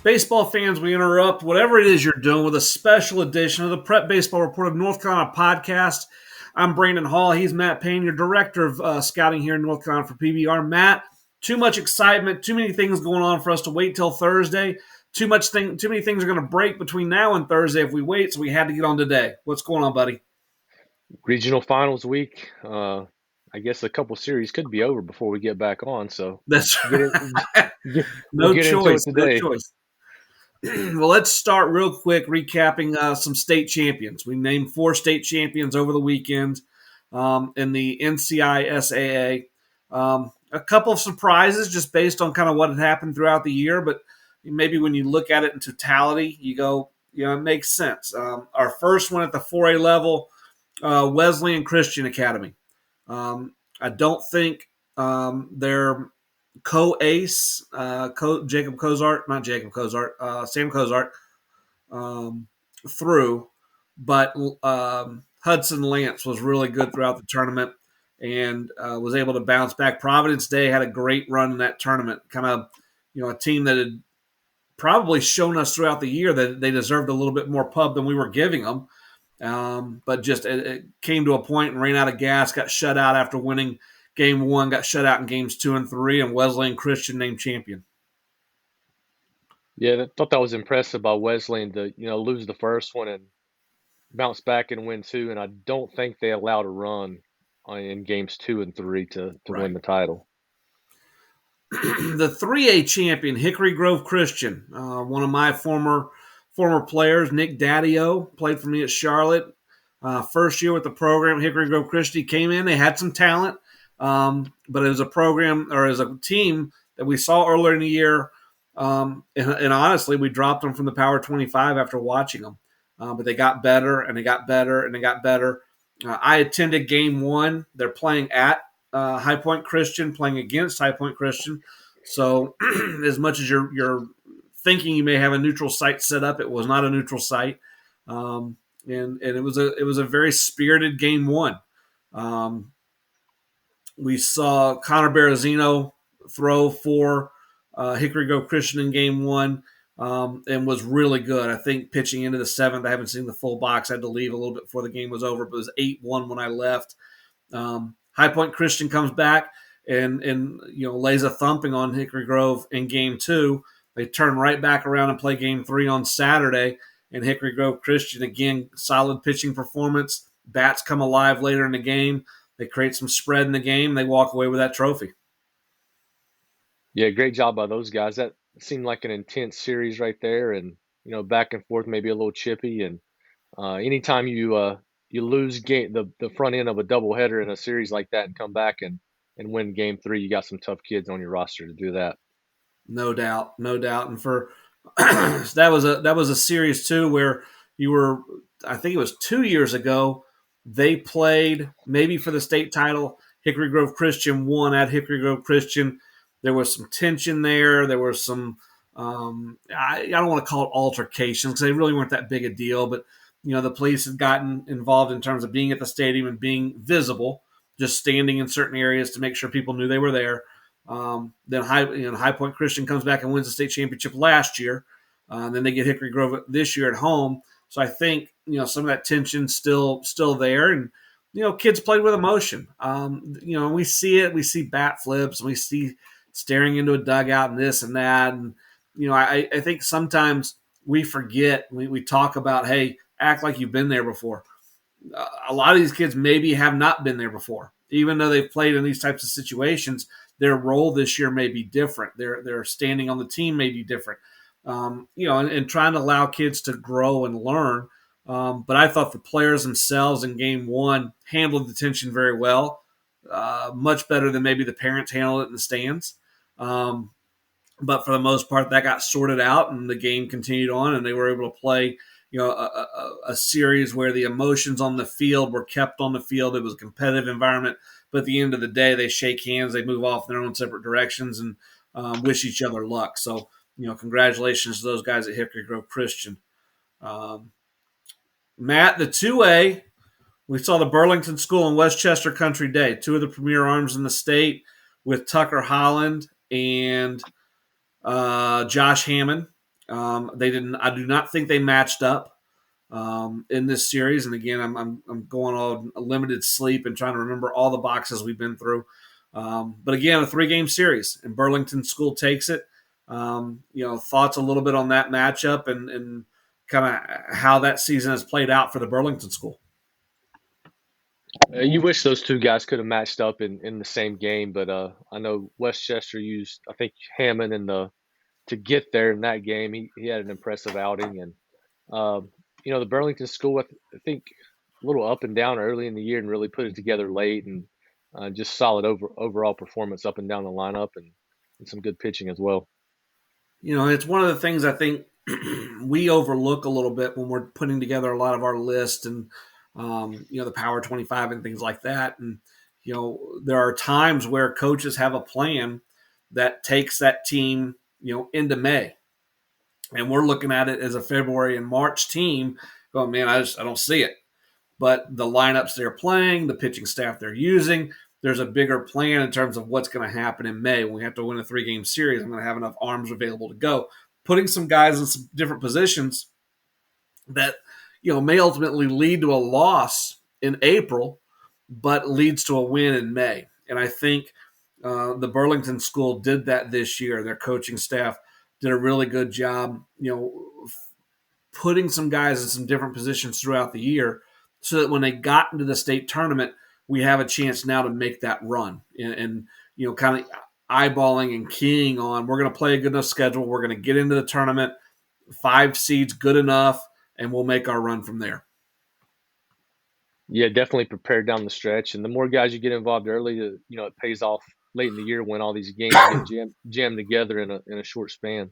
Baseball fans, we interrupt whatever it is you're doing with a special edition of the Prep Baseball Report of North Carolina podcast. I'm Brandon Hall. He's Matt Payne, your director of scouting here in North Carolina for PBR. Matt, too much excitement, too many things going on for us to wait till Thursday. Too many things are going to break between now and Thursday if we wait, so we had to get on today. What's going on, buddy? Regional finals week. I guess a couple series could be over before we get back on. So That's we'll no get into it choice. No today. choice. Well, let's start real quick recapping some state champions. We named 4 state champions over the weekend in the NCISAA. A couple of surprises just based on kind of what had happened throughout the year, but maybe when you look at it in totality, you go, it makes sense. Our first one at the 4A level, Wesleyan Christian Academy. I don't think they're co-ace, Sam Cozart through, but Hudson Lance was really good throughout the tournament and was able to bounce back. Providence Day had a great run in that tournament, kind of, a team that had probably shown us throughout the year that they deserved a little bit more pub than we were giving them. But just it came to a point and ran out of gas, got shut out after winning Game 1, got shut out in games 2 and 3, and Wesleyan Christian named champion. Yeah, I thought that was impressive by Wesleyan to lose the first one and bounce back and win 2. And I don't think they allowed a run in games 2 and 3 to win the title. The 3A champion, Hickory Grove Christian, one of my former players, Nick Daddio, played for me at Charlotte. First year with the program, Hickory Grove Christian came in. They had some talent, but it was a program or as a team that we saw earlier in the year. And honestly, we dropped them from the Power 25 after watching them. But they got better, and they got better, and they got better. I attended Game 1. They're playing at High Point Christian, playing against High Point Christian. So as much as you're thinking you may have a neutral site set up, it was not a neutral site. And it was a very spirited Game 1. We saw Connor Berezino throw for Hickory Grove Christian in Game 1 and was really good. I think pitching into the 7th, I haven't seen the full box. I had to leave a little bit before the game was over, but it was 8-1 when I left. High Point Christian comes back and lays a thumping on Hickory Grove in Game 2. They turn right back around and play Game 3 on Saturday, and Hickory Grove Christian, again, solid pitching performance. Bats come alive later in the game. They create some spread in the game. They walk away with that trophy. Yeah, great job by those guys. That seemed like an intense series right there, and back and forth, maybe a little chippy. And anytime you lose the front end of a doubleheader in a series like that and come back and win Game 3, you got some tough kids on your roster to do that. No doubt. And for that was a series too where you were, I think it was 2 years ago, they played maybe for the state title. Hickory Grove Christian won at Hickory Grove Christian. There was some tension there. There was some I don't want to call it altercations because they really weren't that big a deal, but the police had gotten involved in terms of being at the stadium and being visible, just standing in certain areas to make sure people knew they were there. Then High Point Christian comes back and wins the state championship last year. Then they get Hickory Grove this year at home. So I think some of that tension still there, and kids played with emotion. We see it. We see bat flips. We see staring into a dugout and this and that. And I think sometimes we forget. We talk about, hey, act like you've been there before. A lot of these kids maybe have not been there before, even though they've played in these types of situations. Their role this year may be different. Their standing on the team may be different. And trying to allow kids to grow and learn. But I thought the players themselves in Game 1 handled the tension very well, much better than maybe the parents handled it in the stands. But for the most part, that got sorted out, and the game continued on, and they were able to play a series where the emotions on the field were kept on the field. It was a competitive environment. But at the end of the day, they shake hands, they move off in their own separate directions, and wish each other luck. So, congratulations to those guys at Hickory Grove Christian. Matt, the 2A, we saw the Burlington School and Westchester Country Day, 2 of the premier arms in the state, with Tucker Holland and Josh Hammond. They didn't. I do not think they matched up in this series. And again, I'm going on a limited sleep and trying to remember all the boxes we've been through. But again, a 3-game series, and Burlington School takes it. Thoughts a little bit on that matchup and kind of how that season has played out for the Burlington School. You wish those two guys could have matched up in the same game, but I know Westchester used, I think, Hammond to get there in that game. He had an impressive outing, and the Burlington School, I think, a little up and down early in the year, and really put it together late, and just solid overall performance up and down the lineup, and some good pitching as well. It's one of the things I think we overlook a little bit when we're putting together a lot of our lists and the Power 25 and things like that. And there are times where coaches have a plan that takes that team into May, and we're looking at it as a February and March team. Going, man, I don't see it. But the lineups they're playing, the pitching staff they're using, there's a bigger plan in terms of what's going to happen in May. When we have to win a 3-game series, I'm going to have enough arms available to go. Putting some guys in some different positions that may ultimately lead to a loss in April, but leads to a win in May. And I think the Burlington School did that this year. Their coaching staff did a really good job, putting some guys in some different positions throughout the year, so that when they got into the state tournament, we have a chance now to make that run and kind of eyeballing and keying on, we're going to play a good enough schedule. We're going to get into the tournament, 5 seeds good enough, and we'll make our run from there. Yeah, definitely prepared down the stretch. And the more guys you get involved early, it pays off late in the year when all these games get jammed together in a short span.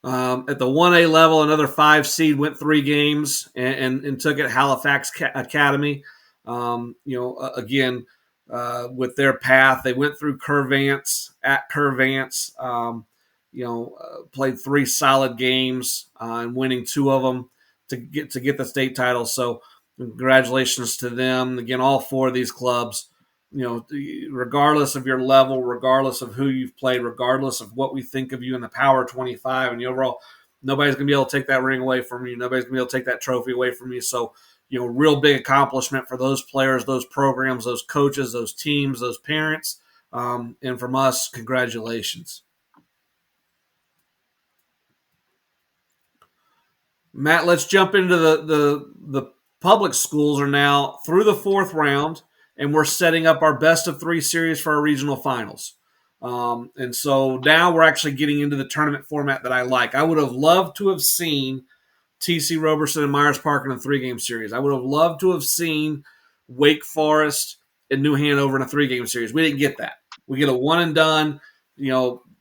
At the 1A level, another 5 seed went 3 games and took it Halifax Academy. Again, with their path, they went through Curvance at Curvance. Played 3 solid games and winning 2 of them to get the state title. So congratulations to them. Again, all 4 of these clubs, regardless of your level, regardless of who you've played, regardless of what we think of you in the Power 25 and the overall, nobody's going to be able to take that ring away from you. Nobody's going to be able to take that trophy away from you. So, real big accomplishment for those players, those programs, those coaches, those teams, those parents. And from us, congratulations. Matt, let's jump into the public schools are now through the 4th round, and we're setting up our best of 3 series for our regional finals. And so now we're actually getting into the tournament format that I like. I would have loved to have seen TC Roberson and Myers Park in a 3-game series. I would have loved to have seen Wake Forest and New Hanover in a 3-game series. We didn't get that. We get a one and done,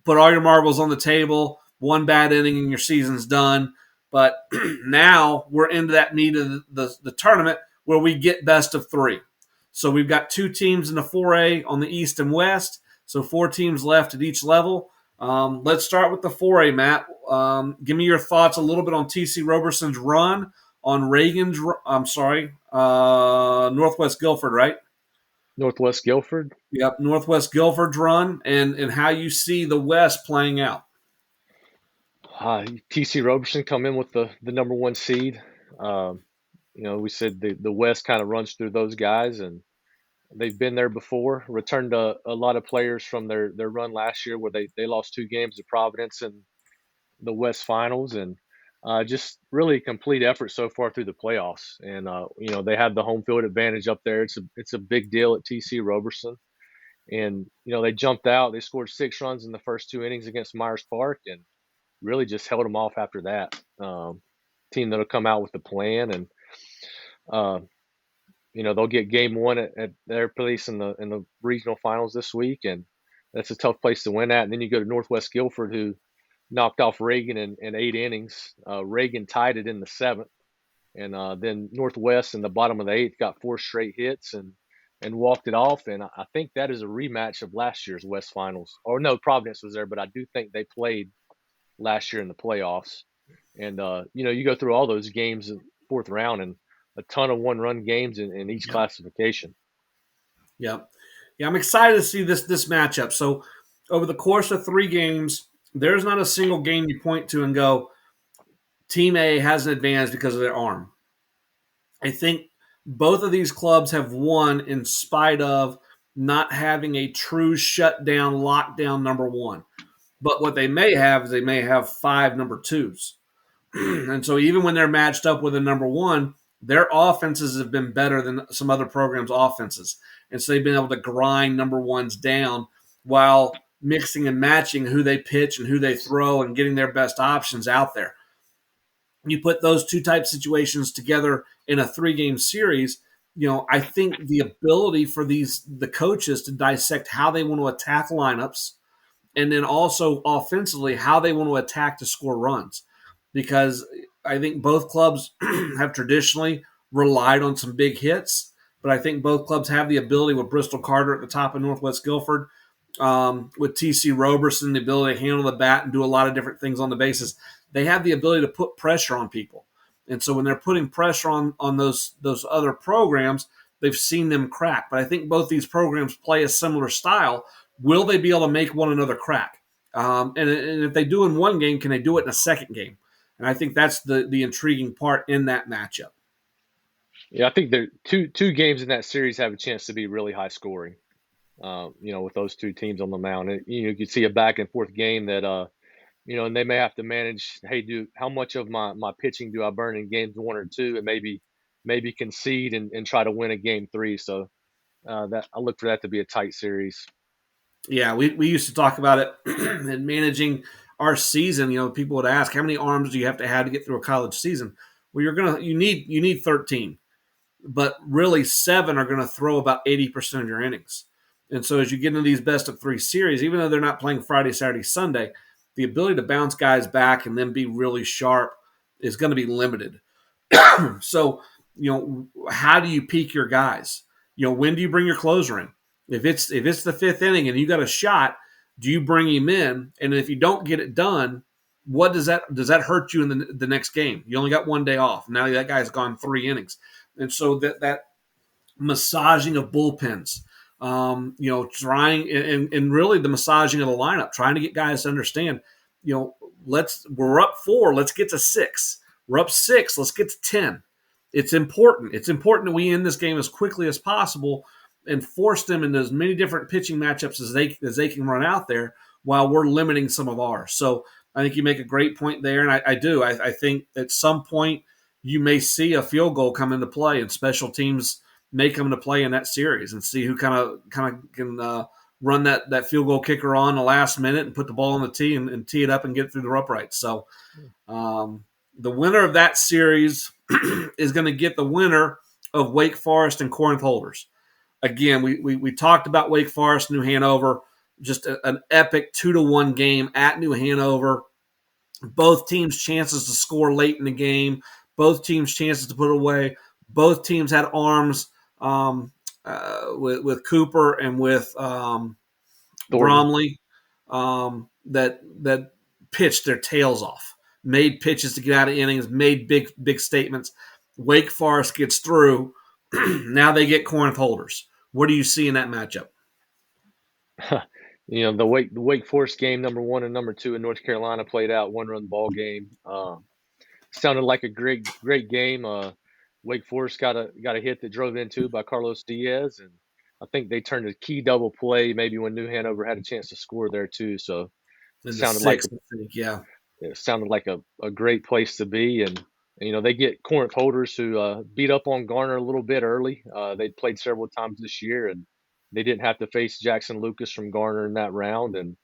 put all your marbles on the table, 1 bad inning and your season's done. But now we're into that meat of the tournament where we get best of 3. So we've got 2 teams in the 4A on the East and West. So 4 teams left at each level. Let's start with the 4A, Matt. Give me your thoughts a little bit on TC Roberson's run, on Reagan's, Northwest Guilford, right? Northwest Guilford? Yep, Northwest Guilford's run, and how you see the West playing out. TC Roberson come in with the number 1 seed. We said the West kind of runs through those guys, and they've been there before. Returned a lot of players from their run last year where they lost 2 games to Providence in the West Finals, and just really complete effort so far through the playoffs. And they had the home field advantage up there. It's a big deal at TC Roberson, and they jumped out. They scored 6 runs in the first 2 innings against Myers Park, and really just held them off after that. Team that'll come out with a plan, and they'll get game 1 at their place in the regional finals this week, and that's a tough place to win at. And then you go to Northwest Guilford, who knocked off Reagan in 8 innings. Reagan tied it in the 7th, and then Northwest in the bottom of the 8th got 4 straight hits and walked it off. And I think that is a rematch of last year's West Finals. Or no, Providence was there, but I do think they played last year in the playoffs. And you go through all those games in 4th round, and a ton of 1-run games in each classification. Yeah, I'm excited to see this matchup. So over the course of 3 games, there's not a single game you point to and go, Team A has an advantage because of their arm. I think both of these clubs have won in spite of not having a true shutdown, lockdown number one. But what they may have is they may have five number twos. And so even when they're matched up with a number one, their offenses have been better than some other programs' offenses. And so they've been able to grind number ones down while mixing and matching who they pitch and who they throw and getting their best options out there. You put those two type situations together in a 3-game series, I think the ability for the coaches to dissect how they want to attack lineups and then also offensively how they want to attack to score runs. Because I think both clubs have traditionally relied on some big hits, but I think both clubs have the ability with Bristol Carter at the top of Northwest Guilford, with TC Roberson, the ability to handle the bat and do a lot of different things on the bases. They have the ability to put pressure on people. And so when they're putting pressure on those other programs, they've seen them crack. But I think both these programs play a similar style. Will they be able to make one another crack? And if they do in one game, can they do it in a second game? And I think that's the intriguing part in that matchup. Yeah, I think there two games in that series have a chance to be really high scoring. With those two teams on the mound, you could see a back and forth game that and they may have to manage. Hey, how much of my pitching do I burn in games 1 or 2, and maybe concede and try to win a game 3. So that I look for that to be a tight series. Yeah, we used to talk about it and managing our season. People would ask, how many arms do you have to get through a college season? Well, you need 13, but really 7 are gonna throw about 80% of your innings. And so as you get into these best of 3 series, even though they're not playing Friday, Saturday, Sunday, the ability to bounce guys back and then be really sharp is going to be limited. So, how do you peak your guys? When do you bring your closer in? If it's the 5th inning and you got a shot, do you bring him in? And if you don't get it done, what does that hurt you in the next game? You only got one day off. Now that guy's gone 3 innings, and so that massaging of bullpens, trying and really the massaging of the lineup, trying to get guys to understand, we're up 4, let's get to 6. We're up 6, let's get to 10. It's important. It's important that we end this game as quickly as possible and force them into as many different pitching matchups as they can run out there while we're limiting some of ours. So I think you make a great point there, and I do. I think at some point you may see a field goal come into play, and special teams may come into play in that series, and see who kind of can run that field goal kicker on the last minute and put the ball on the tee and tee it up and get through the uprights. So the winner of that series is going to get the winner of Wake Forest and Corinth Holders. Again, we talked about Wake Forest, New Hanover, just an epic 2-1 game at New Hanover. Both teams' chances to score late in the game, both teams' chances to put it away. Both teams had arms with Cooper and with Bromley that pitched their tails off, made pitches to get out of innings, made big statements. Wake Forest gets through. Now they get Corinth Holders. What do you see in that matchup? The Wake Forest game, number 1 and number 2 in North Carolina, played out 1-run ball game. Sounded like a great game. Wake Forest got a hit that drove in two by Carlos Diaz, and I think they turned a key double play maybe when New Hanover had a chance to score there too. So it sounded like it sounded like a great place to be, and they get Corinth Holders who beat up on Garner a little bit early. They played several times this year, and they didn't have to face Jackson Lucas from Garner in that round. And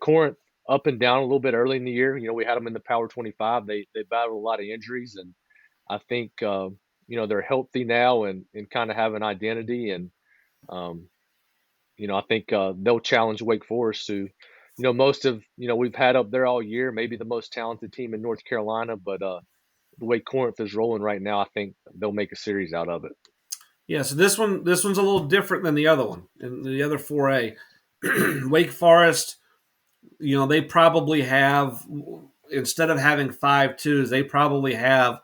Corinth up and down a little bit early in the year. We had them in the Power 25. They battled a lot of injuries, and I think they're healthy now and kind of have an identity. And I think they'll challenge Wake Forest, who most of we've had up there all year, maybe the most talented team in North Carolina. But the way Corinth is rolling right now, I think they'll make a series out of it. Yeah, so this one's a little different than the other one. In the other 4A, Wake Forest, they probably have, instead of having 5 twos, they probably have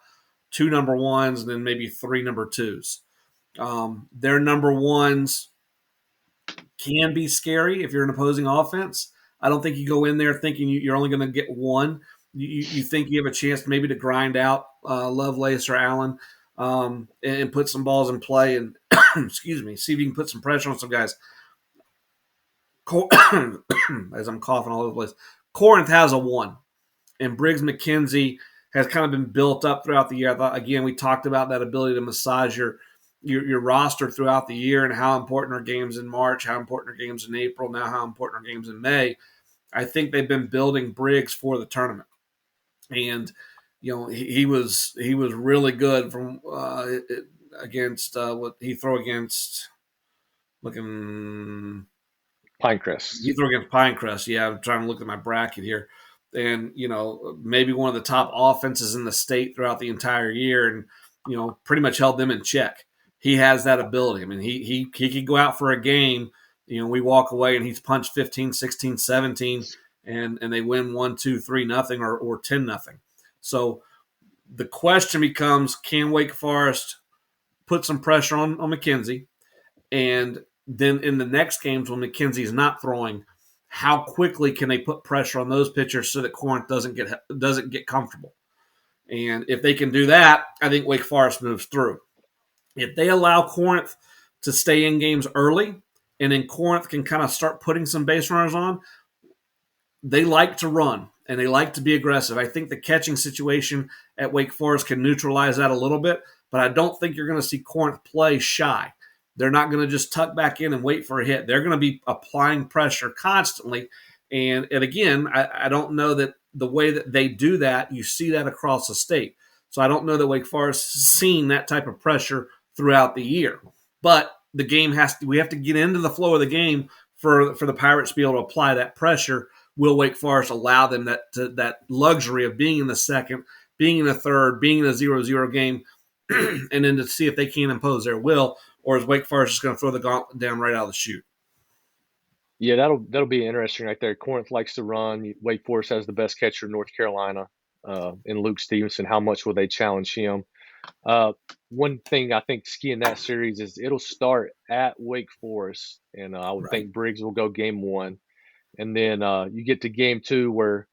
2 number ones and then maybe 3 number twos. Their number ones can be scary if you're an opposing offense. I don't think you go in there thinking you're only going to get one. You think you have a chance maybe to grind out Lovelace or Allen and put some balls in play and excuse me, see if you can put some pressure on some guys. As I'm coughing all over the place, Corinth has a one, and Briggs McKenzie has kind of been built up throughout the year. I thought, again, we talked about that ability to massage your roster throughout the year and how important are games in March, how important are games in April, now how important are games in May. I think they've been building Briggs for the tournament, and he was really good from against what he threw against looking. Pinecrest. He threw against Pinecrest. Yeah, I'm trying to look at my bracket here. And, maybe one of the top offenses in the state throughout the entire year and, pretty much held them in check. He has that ability. I mean, he could go out for a game, we walk away and he's punched 15, 16, 17, and they win 1, 2, 3, nothing or 10 nothing. So the question becomes, can Wake Forest put some pressure on McKenzie? And then in the next games when McKenzie's not throwing, how quickly can they put pressure on those pitchers so that Corinth doesn't get comfortable? And if they can do that, I think Wake Forest moves through. If they allow Corinth to stay in games early, and then Corinth can kind of start putting some base runners on, they like to run and they like to be aggressive. I think the catching situation at Wake Forest can neutralize that a little bit, but I don't think you're going to see Corinth play shy. They're not going to just tuck back in and wait for a hit. They're going to be applying pressure constantly. And again, I don't know that the way that they do that, you see that across the state. So I don't know that Wake Forest has seen that type of pressure throughout the year. But the game we have to get into the flow of the game for the Pirates to be able to apply that pressure. Will Wake Forest allow them that luxury of being in the second, being in the third, being in a 0-0 game, and then to see if they can impose their will? Or is Wake Forest just going to throw the gauntlet down right out of the chute? Yeah, that'll be interesting right there. Corinth likes to run. Wake Forest has the best catcher in North Carolina, in Luke Stevenson. How much will they challenge him? One thing I think skiing that series is it'll start at Wake Forest, and I would think Briggs will go game one, and then you get to game two where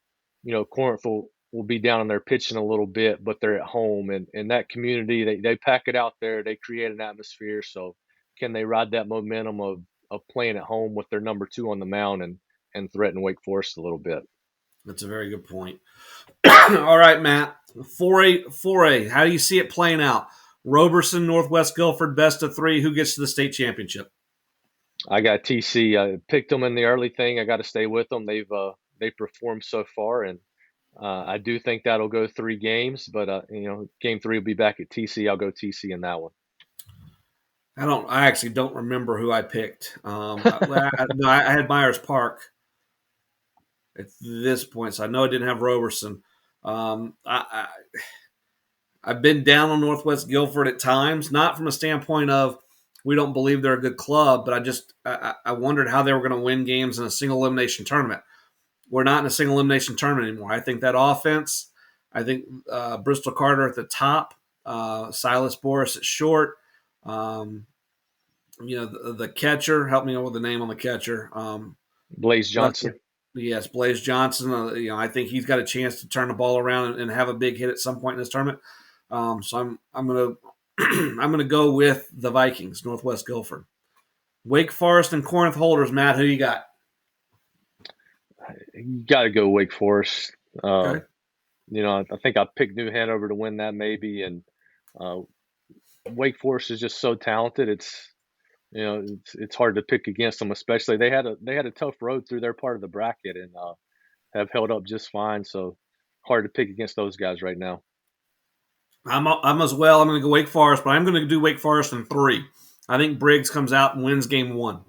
Corinth will be down on their pitching a little bit, but they're at home, and that community they pack it out there. They create an atmosphere. So can they ride that momentum of playing at home with their number two on the mound and threaten Wake Forest a little bit? That's a very good point. All right, Matt. 4A. How do you see it playing out? Roberson, Northwest Guilford, best of three. Who gets to the state championship? I got TC. I picked them in the early thing. I got to stay with them. They've performed so far, and I do think that'll go 3 games. But game 3 will be back at TC. I'll go TC in that one. I actually don't remember who I picked. I had Myers Park at this point, so I know I didn't have Roberson. I've been down on Northwest Guilford at times, not from a standpoint of we don't believe they're a good club, but I wondered how they were going to win games in a single elimination tournament. We're not in a single elimination tournament anymore. I think that offense, I think Bristol Carter at the top, Silas Boris at short. The catcher, help me out with the name on the catcher. Blaze Johnson. Yes, Blaze Johnson. I think he's got a chance to turn the ball around and have a big hit at some point in this tournament. So I'm gonna I'm gonna go with the Vikings, Northwest Guilford. Wake Forest and Corinth holders. Matt, who you got? You got to go Wake Forest. Okay. I think I picked New Hanover to win that maybe, and Wake Forest is just so talented. It's hard to pick against them, especially they had a tough road through their part of the bracket and have held up just fine. So hard to pick against those guys right now. I'm as well. I'm going to go Wake Forest, but I'm going to do Wake Forest in 3. I think Briggs comes out and wins game 1,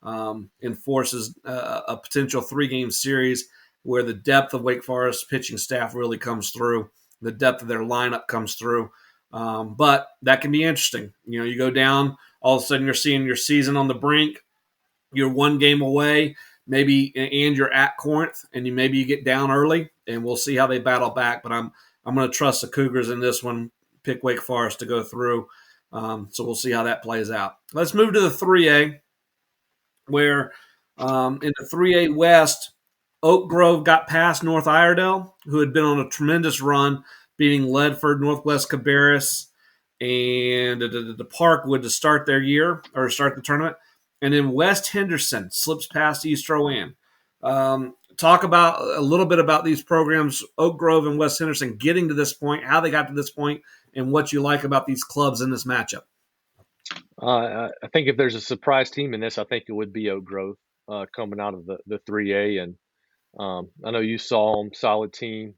and forces a potential 3-game series where the depth of Wake Forest pitching staff really comes through. The depth of their lineup comes through. But that can be interesting. You go down, all of a sudden you're seeing your season on the brink. You're 1 game away, maybe, and you're at Corinth, and maybe you get down early, and we'll see how they battle back. But I'm going to trust the Cougars in this one, pick Wake Forest to go through. So we'll see how that plays out. Let's move to the 3A, where in the 3A West, Oak Grove got past North Iredell, who had been on a tremendous run, beating Ledford, Northwest Cabarrus, and the Parkwood to start their year or start the tournament. And then West Henderson slips past East Rowan. Talk about a little bit about these programs, Oak Grove and West Henderson, getting to this point, how they got to this point, and what you like about these clubs in this matchup. I think if there's a surprise team in this, I think it would be Oak Grove coming out of the 3A. And I know you saw them, solid team.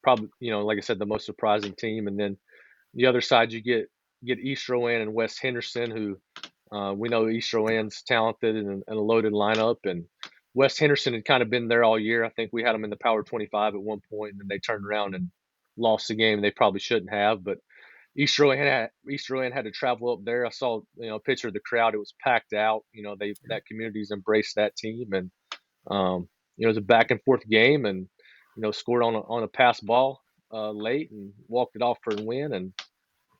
Probably, like I said, the most surprising team. And then the other side, you get East Rowan and West Henderson, who we know East Rowan's talented and a loaded lineup. And West Henderson had kind of been there all year. I think we had them in the Power 25 at one point, and then they turned around and lost the game they probably shouldn't have. But East Rowan had to travel up there. I saw a picture of the crowd. It was packed out. That community's embraced that team, and it was a back and forth game, and scored on a pass ball late and walked it off for a win, and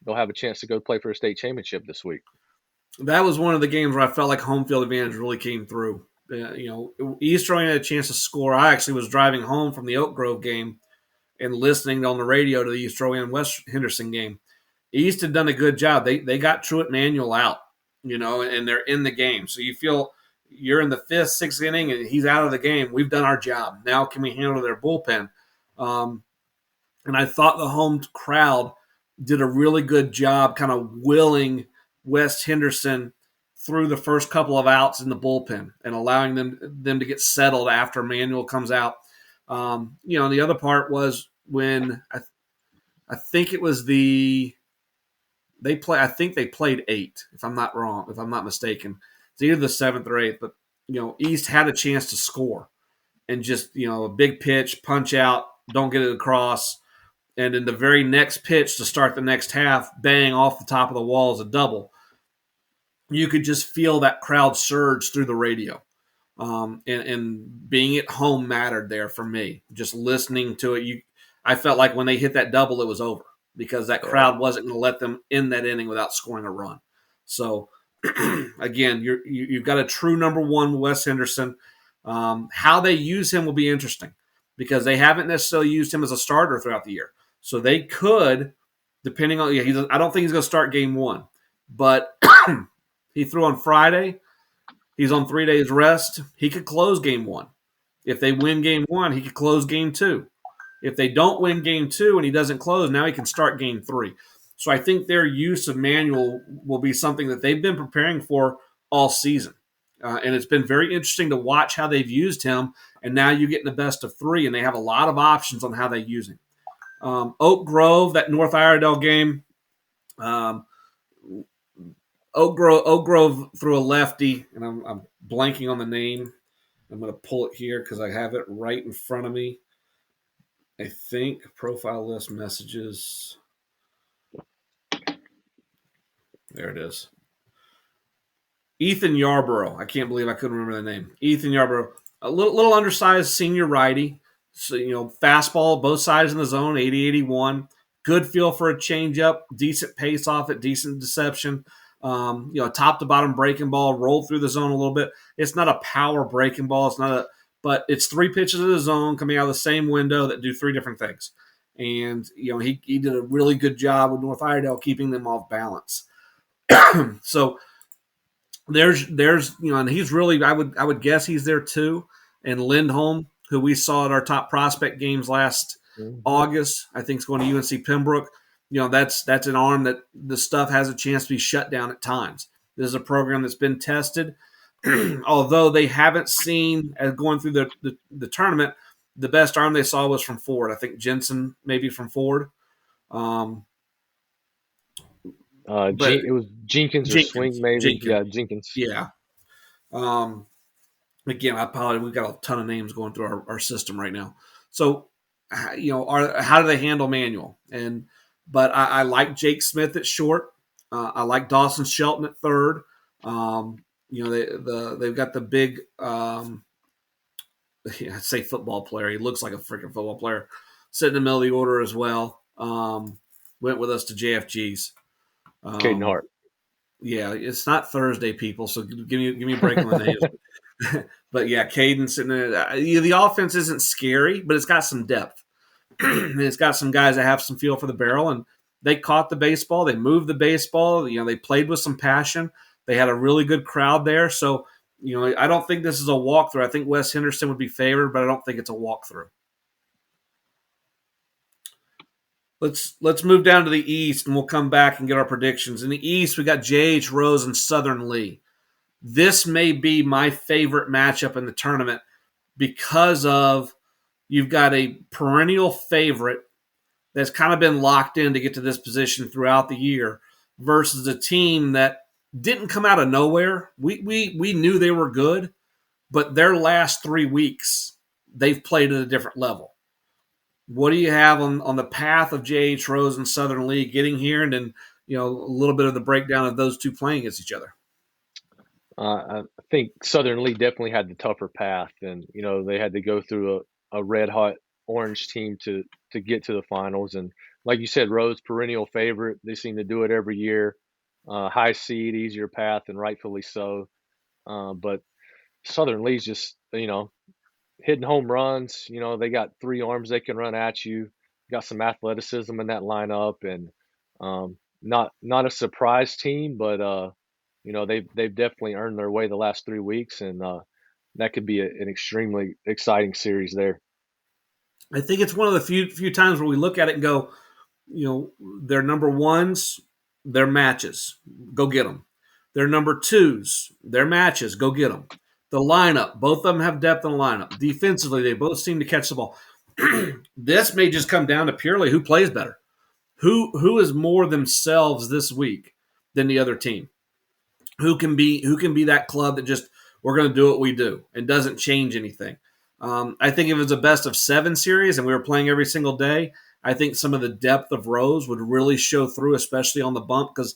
they'll have a chance to go play for a state championship this week. That was one of the games where I felt like home field advantage really came through. East Rowan had a chance to score. I actually was driving home from the Oak Grove game and listening on the radio to the East Rowan West Henderson game. East had done a good job. They got Truett Manuel out, and they're in the game. So you feel you're in the fifth, sixth inning, and he's out of the game. We've done our job. Now can we handle their bullpen? And I thought the home crowd did a really good job kind of willing West Henderson through the first couple of outs in the bullpen and allowing them to get settled after Manuel comes out. The other part was when I think it was I think they played 8, if I'm not mistaken. It's either the 7th or 8th, but East had a chance to score and just a big pitch, punch out, don't get it across, and in the very next pitch to start the next half, bang off the top of the wall is a double. You could just feel that crowd surge through the radio. And being at home mattered there for me. Just listening to it, I felt like when they hit that double, it was over because that crowd wasn't going to let them in that inning without scoring a run. So, again, you've got a true number one, Wes Henderson. How they use him will be interesting because they haven't necessarily used him as a starter throughout the year. So they could, depending on I don't think he's going to start game 1, but he threw on Friday. He's on 3 days rest. He could close game 1. If they win game 1, he could close game 2. If they don't win game 2 and he doesn't close, now he can start game 3. So I think their use of Manuel will be something that they've been preparing for all season. And it's been very interesting to watch how they've used him. And now you get in the best of 3, and they have a lot of options on how they use him. Oak Grove, that North Iredell game, Oak Grove threw a lefty, and I'm blanking on the name. I'm going to pull it here because I have it right in front of me. I think profile list messages. There it is. Ethan Yarborough. I can't believe I couldn't remember the name. Ethan Yarborough, a little undersized senior righty. So, fastball, both sides in the zone, 80-81. Good feel for a changeup, decent pace off it, decent deception. Top to bottom breaking ball, rolled through the zone a little bit. It's not a power breaking ball. But it's 3 pitches in the zone coming out of the same window that do 3 different things. And, he did a really good job with North Iredell keeping them off balance. So there's and he's really, I would guess he's there too. And Lindholm, who we saw at our top prospect games last August, I think is going to UNC Pembroke. That's an arm that the stuff has a chance to be shut down at times. This is a program that's been tested. Although they haven't seen, as going through the tournament, the best arm they saw was from Ford. I think Jensen maybe from Ford. It was Jenkins or Swing, maybe. Jenkins. Yeah, Jenkins. Yeah. Again, I apologize. We've got a ton of names going through our system right now. So, how do they handle Manuel? But I like Jake Smith at short. I like Dawson Shelton at third. They've got the big, I'd say football player. He looks like a freaking football player. Sitting in the middle of the order as well. Went with us to JFG's. Caden Hart. Yeah, it's not Thursday, people. So give me a break on the names. But yeah, Cadence and the offense isn't scary, but it's got some depth. And it's got some guys that have some feel for the barrel, and they caught the baseball. They moved the baseball. They played with some passion. They had a really good crowd there. So, I don't think this is a walkthrough. I think Wes Henderson would be favored, but I don't think it's a walkthrough. Let's move down to the East, and we'll come back and get our predictions. In the East, we got J.H. Rose and Southern Lee. This may be my favorite matchup in the tournament because of you've got a perennial favorite that's kind of been locked in to get to this position throughout the year versus a team that didn't come out of nowhere. We knew they were good, but their last 3 weeks, they've played at a different level. What do you have on the path of J.H. Rose and Southern Lee getting here, and then a little bit of the breakdown of those two playing against each other? I think Southern Lee definitely had the tougher path, and they had to go through a red hot orange team to get to the finals. And like you said, Rose perennial favorite. They seem to do it every year. High seed, easier path, and rightfully so. But Southern Lee's just hitting home runs. They got 3 arms they can run at you. Got some athleticism in that lineup, and not a surprise team, but they've definitely earned their way the last 3 weeks, and that could be an extremely exciting series there. I think it's one of the few times where we look at it and go, their number ones, their matches, go get them. Their number twos, their matches, go get them. The lineup, both of them have depth in the lineup. Defensively, they both seem to catch the ball. This may just come down to purely who plays better, who is more themselves this week than the other team. Who can be that club that just we're going to do what we do and doesn't change anything. I think if it was a best of 7 series and we were playing every single day, I think some of the depth of Rose would really show through, especially on the bump, because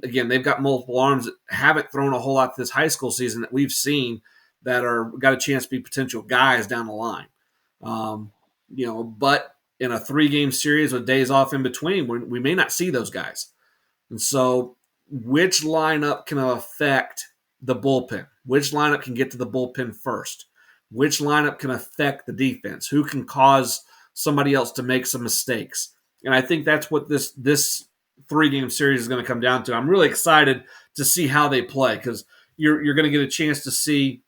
again, they've got multiple arms that haven't thrown a whole lot this high school season that we've seen that are got a chance to be potential guys down the line. But in a 3-game series with days off in between, we may not see those guys. And so which lineup can affect the bullpen? Which lineup can get to the bullpen first? Which lineup can affect the defense? Who can cause somebody else to make some mistakes? And I think that's what this 3-game series is going to come down to. I'm really excited to see how they play because you're going to get a chance to see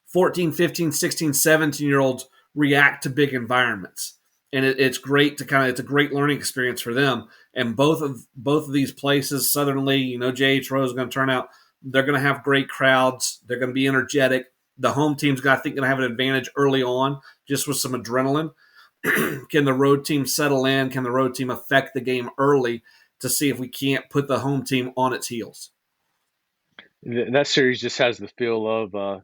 14, 15, 16, 17-year-olds react to big environments. And it's great to it's a great learning experience for them. And both of these places, Southern Lee, J.H. Rose is going to turn out, they're going to have great crowds. They're going to be energetic. The home team's I think going to have an advantage early on, just with some adrenaline. Can the road team settle in? Can the road team affect the game early to see if we can't put the home team on its heels? That series just has the feel of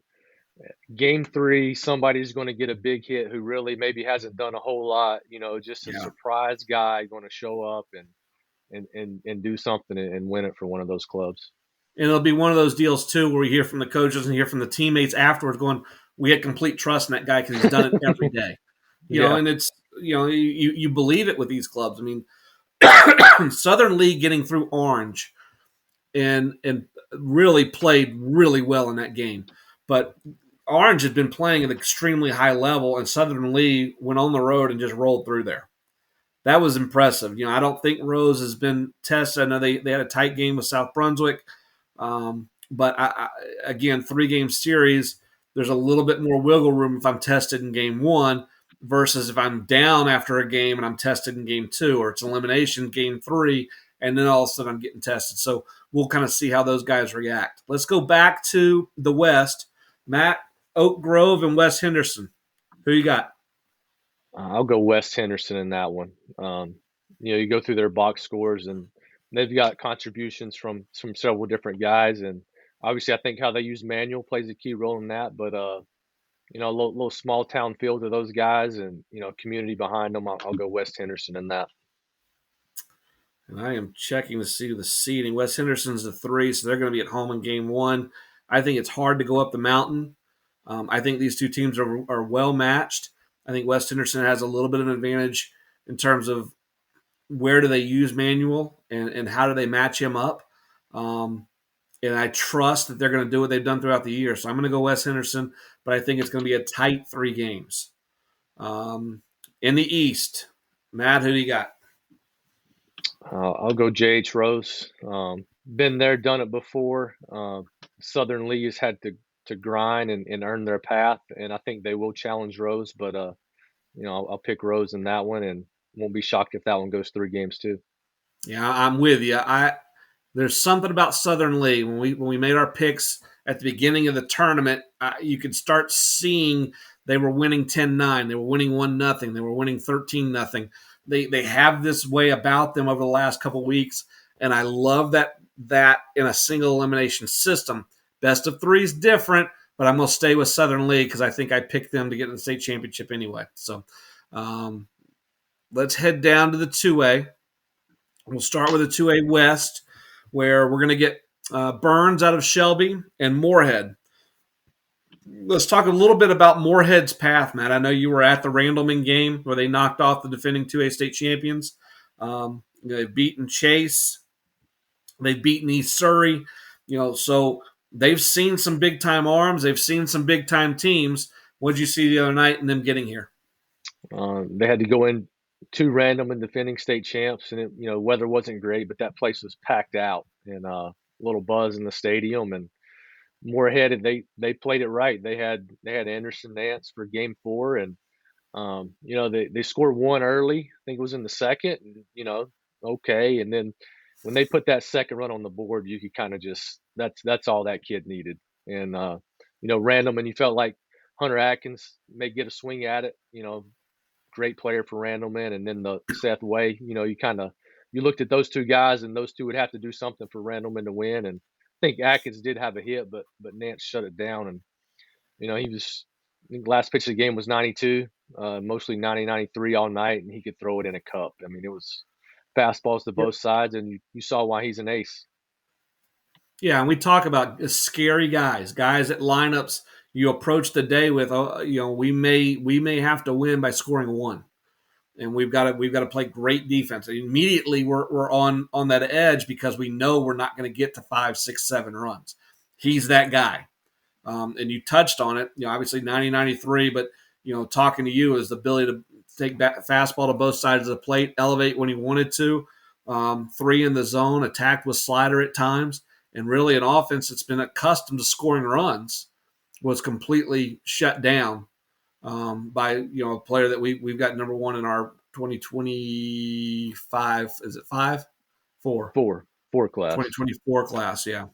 game 3, somebody's going to get a big hit who really maybe hasn't done a whole lot, just a surprise guy going to show up and do something and win it for one of those clubs. And it'll be one of those deals too where we hear from the coaches and hear from the teammates afterwards going, we had complete trust in that guy because he's done it every day. And it's, you believe it with these clubs. I mean, Southern Lee getting through Orange and really played really well in that game. But Orange had been playing at an extremely high level, and Southern Lee went on the road and just rolled through there. That was impressive. I don't think Rose has been tested. I know they had a tight game with South Brunswick. But again, 3-game series, there's a little bit more wiggle room if I'm tested in game 1 versus if I'm down after a game and I'm tested in game 2, or it's elimination game 3, and then all of a sudden I'm getting tested. So we'll kind of see how those guys react. Let's go back to the West. Matt, Oak Grove and West Henderson. Who you got? I'll go West Henderson in that one. You go through their box scores, and they've got contributions from several different guys, and obviously I think how they use Manuel plays a key role in that. But a little small town feel to those guys, and community behind them. I'll go West Henderson in that. And I am checking to see the seeding. West Henderson's the 3, so they're going to be at home in game 1. I think it's hard to go up the mountain. I think these two teams are well matched. I think West Henderson has a little bit of an advantage in terms of where do they use Manuel and how do they match him up. and I trust that they're going to do what they've done throughout the year. So I'm going to go Wes Henderson, but I think it's going to be a tight 3 games. In the East, Matt, who do you got? I'll go J.H. Rose. Been there, done it before. Southern Lee has had to grind and earn their path, and I think they will challenge Rose. But I'll pick Rose in that one, and won't be shocked if that one goes 3 games too. Yeah, I'm with you. There's something about Southern Lee when we made our picks at the beginning of the tournament. You could start seeing they were winning 10-9, they were winning 1-0, they were winning 13-0. They have this way about them over the last couple weeks, and I love that in a single elimination system. Best of three is different, but I'm gonna stay with Southern Lee because I think I picked them to get in the state championship anyway. So um, let's head down to the 2A. We'll start with the 2A West, where we're going to get Burns out of Shelby and Moorhead. Let's talk a little bit about Moorhead's path, Matt. I know you were at the Randleman game where they knocked off the defending 2A state champions. They've beaten Chase. They've beaten East Surrey. So they've seen some big time arms. They've seen some big time teams. What did you see the other night in them getting here? They had to go in two random and defending state champs, and weather wasn't great, but that place was packed out and a little buzz in the stadium. And Moorhead, they played it right. They had Anderson Nance for game 4, and they scored one early. I think it was in the second, and okay. And then when they put that second run on the board, you could kind of just that's all that kid needed. And random, and you felt like Hunter Atkins may get a swing at it. Great player for Randleman, and then the Seth Way. You looked at those two guys, and those two would have to do something for Randleman to win. And I think Atkins did have a hit, but Nance shut it down. And he was. I think last pitch of the game was 92, mostly 90, 93 all night, and he could throw it in a cup. I mean, it was fastballs to both sides, and you saw why he's an ace. Yeah, and we talk about scary guys at lineups you approach the day with. We may have to win by scoring one, and we've got to play great defense. And immediately, we're on that edge because we know we're not going to get to 5, 6, 7 runs. He's that guy, and you touched on it. Obviously 90, 93, but talking to you is the ability to take back fastball to both sides of the plate, elevate when he wanted to, 3 in the zone, attacked with slider at times. And really, an offense that's been accustomed to scoring runs was completely shut down by a player that we've got number 1 in our 2025. Is it 5? 4. 4 class. 2024 class. Yeah.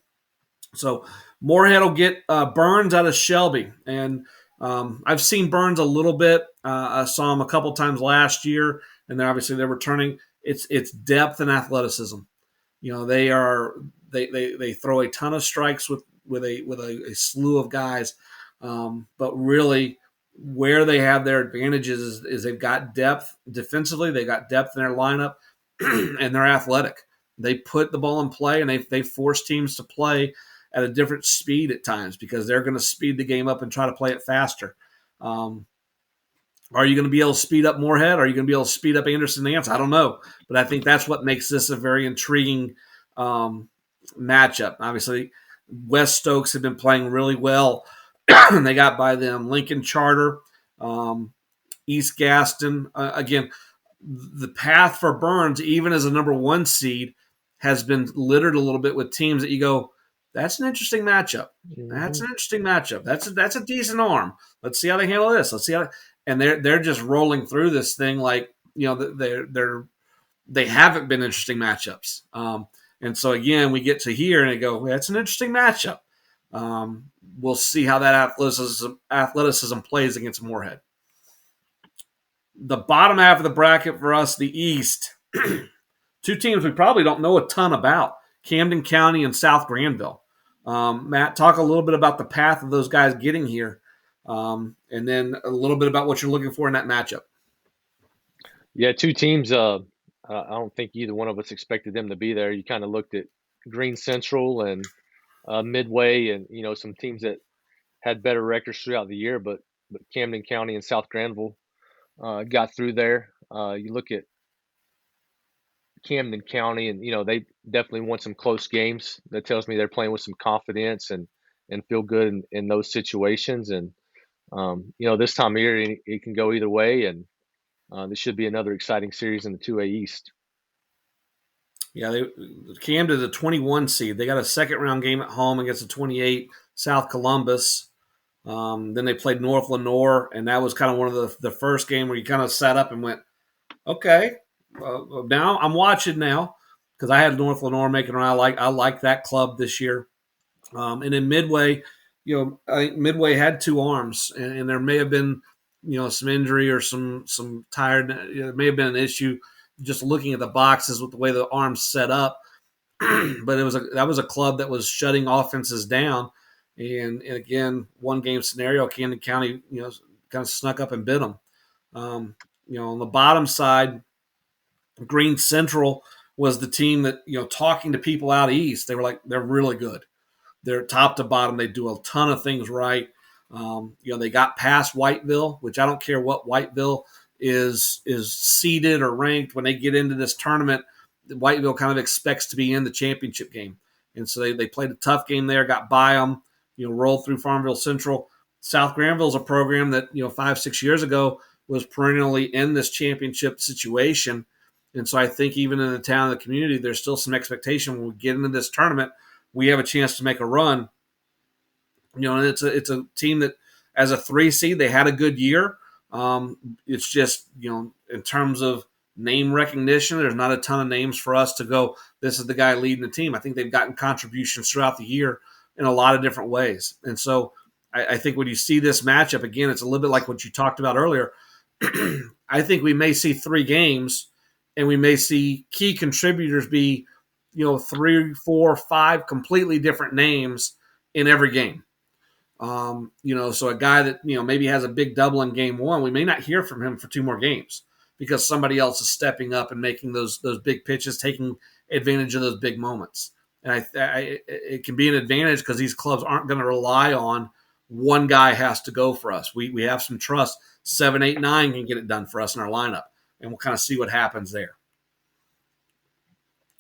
So Moorhead will get Burns out of Shelby, and I've seen Burns a little bit. I saw him a couple times last year, and then obviously they're returning. It's depth and athleticism. They throw a ton of strikes with a slew of guys, but really where they have their advantages is they've got depth defensively, they've got depth in their lineup, and they're athletic. They put the ball in play, and they force teams to play at a different speed at times because they're going to speed the game up and try to play it faster. Are you going to be able to speed up Moorhead? Are you going to be able to speed up Anderson Nance? I don't know, but I think that's what makes this a very intriguing matchup. Obviously, West Stokes have been playing really well. They got by them. Lincoln Charter, East Gaston. Again, the path for Burns, even as a number 1 seed, has been littered a little bit with teams that you go, that's an interesting matchup. That's an interesting matchup. That's a decent arm. Let's see how they handle this. Let's see how. And they're just rolling through this thing like they haven't been interesting matchups. And so again, we get to here and I go, that's an interesting matchup. We'll see how that athleticism plays against Moorhead. The bottom half of the bracket for us, the East, 2 teams we probably don't know a ton about: Camden County and South Granville. Matt, talk a little bit about the path of those guys getting here, and then a little bit about what you're looking for in that matchup. Yeah, 2 teams. I don't think either one of us expected them to be there. You kind of looked at Green Central and Midway, and some teams that had better records throughout the year, but Camden County and South Granville got through there. You look at Camden County, and they definitely won some close games. That tells me they're playing with some confidence and feel good in those situations. And this time of year it can go either way, and this should be another exciting series in the 2A East. Yeah, Camden is a 21 seed. They got a second round game at home against a 28 South Columbus. Then they played North Lenoir, and that was kind of one of the first game where you kind of sat up and went, okay, now I'm watching now because I had North Lenoir making around. I like that club this year. And in Midway, I think Midway had two arms, and there may have been some injury or some tired. It may have been an issue just looking at the boxes with the way the arms set up. But that was a club that was shutting offenses down. And again, one game scenario, Camden County, kind of snuck up and bit them. On the bottom side, Green Central was the team that, talking to people out east, they were like, they're really good. They're top to bottom. They do a ton of things right. They got past Whiteville, which I don't care what Whiteville is seeded or ranked. When they get into this tournament, Whiteville kind of expects to be in the championship game. And so they played a tough game there, got by them, rolled through Farmville Central. South Granville is a program that, 5-6 years ago was perennially in this championship situation. And so I think even in the town and the community, there's still some expectation when we get into this tournament, we have a chance to make a run. And it's a team that, as a 3 seed, they had a good year. It's just, in terms of name recognition, there's not a ton of names for us to go, this is the guy leading the team. I think they've gotten contributions throughout the year in a lot of different ways. And so I think when you see this matchup, again, it's a little bit like what you talked about earlier. I think we may see 3 games, and we may see key contributors be, 3, 4, 5 completely different names in every game. So a guy that, maybe has a big double in game 1, we may not hear from him for 2 more games because somebody else is stepping up and making those big pitches, taking advantage of those big moments. And it can be an advantage because these clubs aren't going to rely on one guy has to go for us. We have some trust. 7, 8, 9 can get it done for us in our lineup, and we'll kind of see what happens there.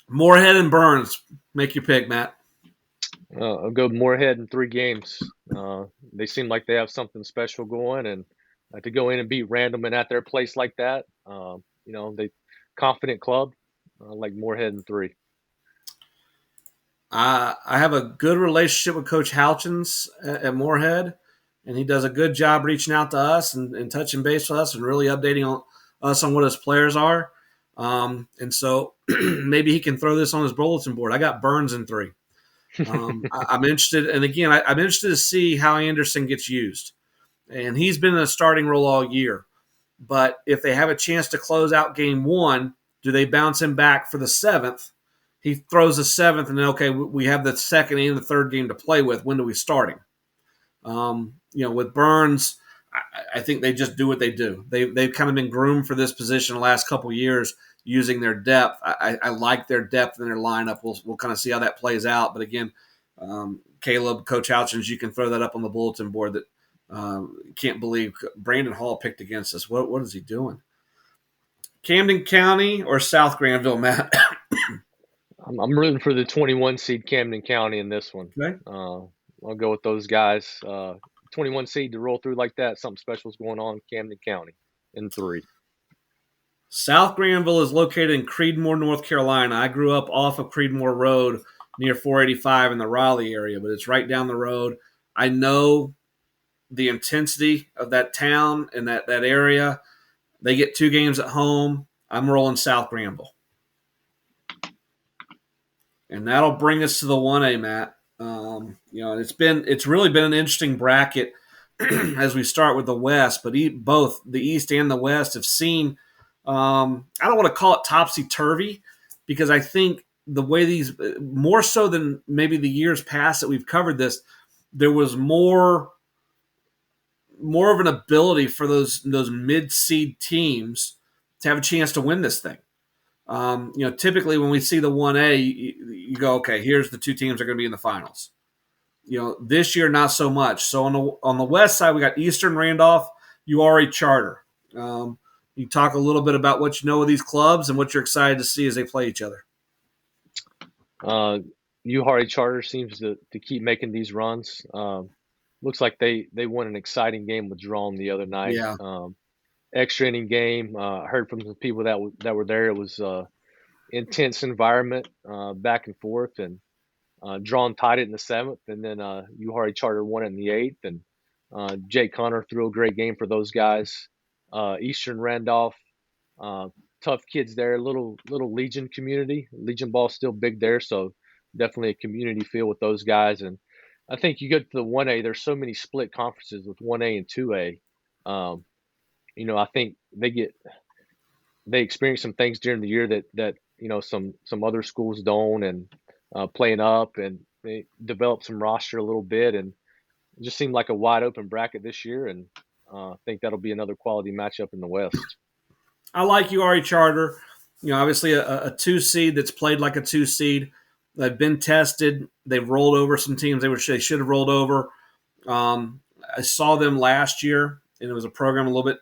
Moorhead and Burns, make your pick, Matt. I'll go Moorhead in 3 games. They seem like they have something special going, and to go in and beat Randleman at their place like that, they confident club, like Moorhead in 3. I have a good relationship with Coach Houchins at Moorhead, and he does a good job reaching out to us and touching base with us and really updating us on what his players are. And so maybe he can throw this on his bulletin board. I got Burns in 3. I'm interested, and again, I'm interested to see how Anderson gets used. And he's been in a starting role all year. But if they have a chance to close out game 1, do they bounce him back for the 7th? He throws the 7th, and then, okay, we have the second and the third game to play with. When do we start him? With Burns, I think they just do what they do. They've kind of been groomed for this position the last couple of years using their depth. I like their depth in their lineup. We'll kind of see how that plays out. But again, Caleb, Coach Houchins, you can throw that up on the bulletin board that can't believe Brandon Hall picked against us. What is he doing? Camden County or South Granville, Matt? I'm rooting for the 21 seed Camden County in this one. Okay. I'll go with those guys. 21 seed to roll through like that. Something special is going on in Camden County in 3. South Granville is located in Creedmoor, North Carolina. I grew up off of Creedmoor Road near 485 in the Raleigh area, but it's right down the road. I know the intensity of that town and that area. They get 2 games at home. I'm rolling South Granville. And that'll bring us to the 1A, Matt. It's really been an interesting bracket as we start with the West, but both the East and the West have seen, I don't want to call it topsy-turvy, because I think the way these, more so than maybe the years past that we've covered this, there was more of an ability for those mid-seed teams to have a chance to win this thing. Typically when we see the 1A, you go, okay, here's the 2 teams that are going to be in the finals. This year, not so much. So on the West side, we got Eastern Randolph, URA Charter. You talk a little bit about what you know of these clubs and what you're excited to see as they play each other. Uhardy Charter seems to keep making these runs. Looks like they won an exciting game with Drone the other night. Yeah. Extra inning game. I heard from the people that were there. It was intense environment, back and forth, and Drawn tied it in the seventh, and then Uhardy Charter won it in the eighth, and Jake Connor threw a great game for those guys. Eastern Randolph, uh, tough kids there. Little Legion community. Legion ball still big there, so definitely a community feel with those guys. And I think you go to the 1A. There's so many split conferences with 1A and 2A. Um, I think they experience some things during the year that some other schools don't, and playing up, and they develop some roster a little bit, and it just seemed like a wide open bracket this year, and I think that'll be another quality matchup in the West. I like URE Charter. Obviously a 2 seed that's played like a 2 seed. They've been tested. They've rolled over some teams they should have rolled over. I saw them last year, and it was a program a little bit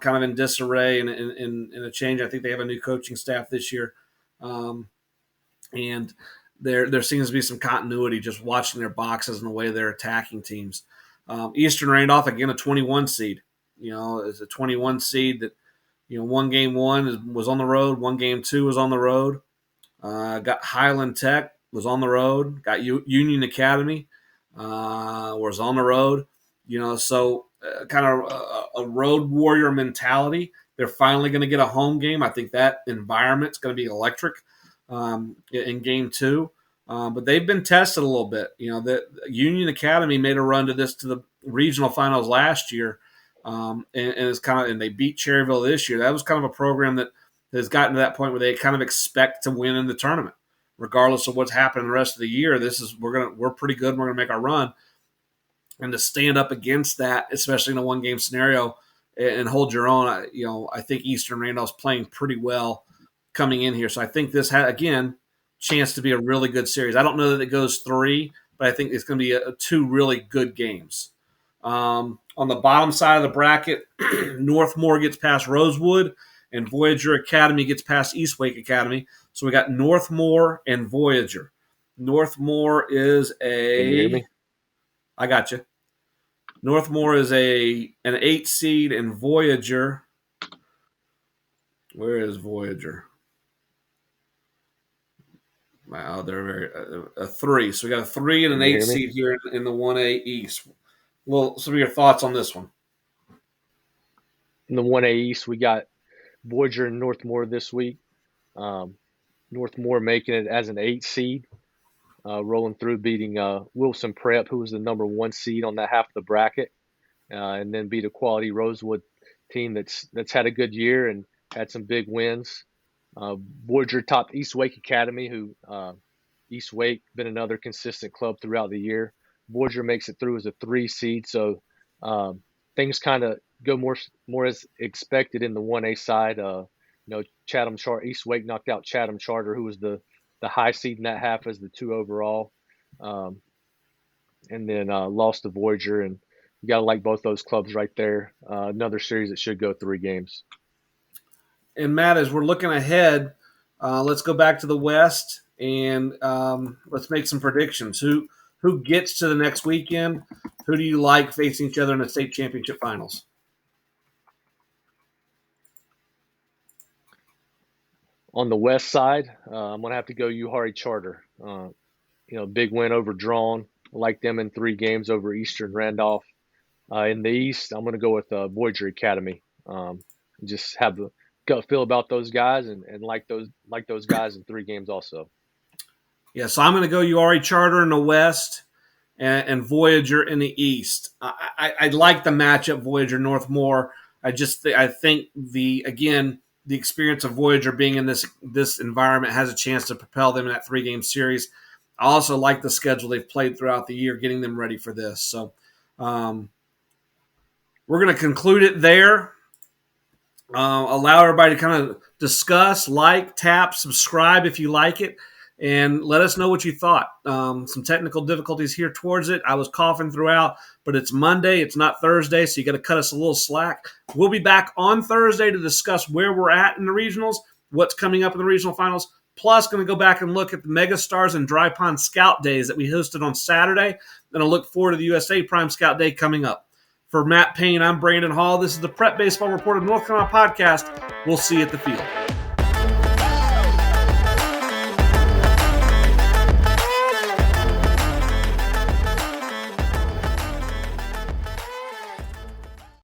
kind of in disarray and in a change. I think they have a new coaching staff this year, and there seems to be some continuity just watching their boxes and the way they're attacking teams. Eastern Randolph, again, a 21 seed. It's a 21 seed that, one game one was on the road, one game two was on the road. Got Highland Tech was on the road. Got Union Academy was on the road. So kind of a road warrior mentality. They're finally going to get a home game. I think that environment's going to be electric in game two. But they've been tested a little bit. The Union Academy made a run to the regional finals last year, and it's and they beat Cherryville this year. That was kind of a program that has gotten to that point where they kind of expect to win in the tournament, regardless of what's happening the rest of the year. We're pretty good. And we're gonna make our run, and to stand up against that, especially in a one game scenario, and hold your own. I think Eastern Randolph's playing pretty well coming in here. So I think this again chance to be a really good series. I don't know that it goes 3, but I think it's going to be 2 really good games. On the bottom side of the bracket, Northmore gets past Rosewood, and Voyager Academy gets past East Wake Academy. So we got Northmore and Voyager. Northmore is Can you hear me? I got you. Northmore is an 8 seed, and Voyager. Where is Voyager? Wow, they're very a 3. So we got a 3 and an 8 seed here in the 1A East. Well, some of your thoughts on this one? In the 1A East, we got Voyager and Northmore this week. Northmore making it as an 8 seed, rolling through, beating Wilson Prep, who was the number 1 seed on that half of the bracket, and then beat a quality Rosewood team that's had a good year and had some big wins. Voyager topped East Wake Academy, who East Wake been another consistent club throughout the year. Voyager makes it through as a 3 seed, so things kind of go more as expected in the 1A side. Chatham Charter, East Wake knocked out Chatham Charter, who was the high seed in that half as the 2 overall, and then lost to Voyager. And you got to like both those clubs right there. Another series that should go 3 games. And Matt, as we're looking ahead, let's go back to the West and let's make some predictions. Who gets to the next weekend? Who do you like facing each other in the state championship finals? On the West side, I'm going to have to go Uhardy Charter. Big win over Drawn. I like them in 3 games over Eastern Randolph. In the East, I'm going to go with Voyager Academy. Just have the gut feel about those guys and like those guys in 3 games also. Yeah, so I'm going to go Uhardy Charter in the West and Voyager in the East. I like the matchup Voyager Northmore. I think the experience of Voyager being in this environment has a chance to propel them in that 3-game series. I also like the schedule they've played throughout the year, getting them ready for this. So we're going to conclude it there. Allow everybody to kind of discuss, like, tap, subscribe if you like it. and let us know what you thought. Some technical difficulties here towards it. I was coughing throughout, but it's Monday. It's not Thursday, so you got to cut us a little slack. We'll be back on Thursday to discuss where we're at in the regionals, what's coming up in the regional finals. Plus, going to go back and look at the Mega Stars and Dry Pond Scout Days that we hosted on Saturday. And I'll look forward to the USA Prime Scout Day coming up. For Matt Payne, I'm Brandon Hall. This is the Prep Baseball Report of North Carolina podcast. We'll see you at the field.